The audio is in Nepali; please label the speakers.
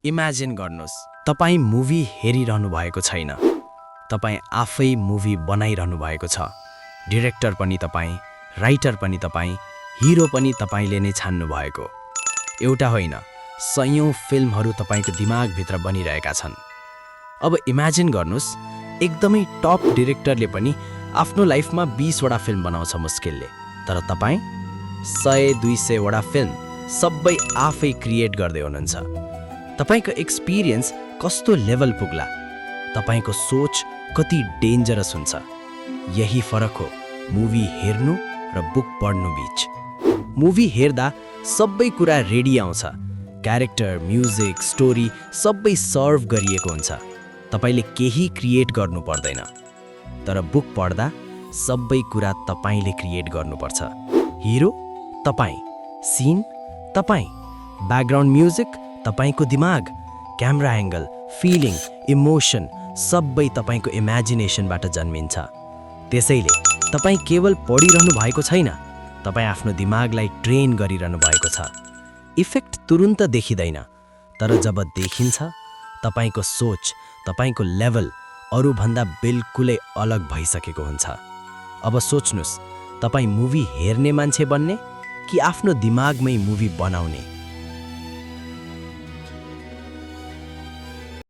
Speaker 1: इमेजिन गर्नुहोस्, तपाईँ मुभी हेरिरहनु भएको छैन। तपाईँ आफै मुभी बनाइरहनु भएको छ। डिरेक्टर पनि तपाईँ, राइटर पनि तपाईँ, हिरो पनि तपाईँले नै छान्नु भएको। एउटा होइन, सयौं फिल्महरू तपाईँको दिमागभित्र बनिरहेका छन्। अब इमेजिन गर्नुहोस्, एकदमै टप डिरेक्टरले पनि आफ्नो लाइफमा 20 वटा फिल्म बनाउँछ मुस्किलले, तर तपाईँ 100-200 वटा फिल्म सबै आफै क्रिएट गर्दै हुनुहुन्छ। तपाईको एक्सपिरियन्स कस्तो लेभल पुग्ला, तपाईको सोच कति डेन्जरस हुन्छ। यही फरक हो मुभी हेर्नु र बुक पढ्नु बीच। मुभी हेर्दा सबै कुरा रेडी आउँछ, क्यारेक्टर, म्युजिक, स्टोरी सबै सर्भ गरिएको हुन्छ। तपाईले केही क्रिएट गर्नु पर्दैन। तर बुक पढ्दा सबै कुरा तपाईले क्रिएट गर्नुपर्छ। हिरो तपाईँ, सीन तपाईँ, ब्याकग्राउन्ड म्युजिक तपाईको दिमाग, क्यामेरा एंगल, फिलिङ, इमोसन सबै तपाईको इमेजिनेसनबाट जन्मिन्छ। त्यसैले तपाईँ केवल पढिरहनु भएको छैन, तपाईँ आफ्नो दिमागलाई ट्रेन गरिरहनु भएको छ। इफेक्ट तुरुन्त देखिँदैन, तर जब देखिन्छ तपाईको सोच, तपाईको लेभल अरूभन्दा बिल्कुलै अलग भइसकेको हुन्छ। अब सोच्नुस्, तपाईँ मुभी हेर्ने मान्छे बन्ने कि आफ्नो दिमागमै मुभी बनाउने?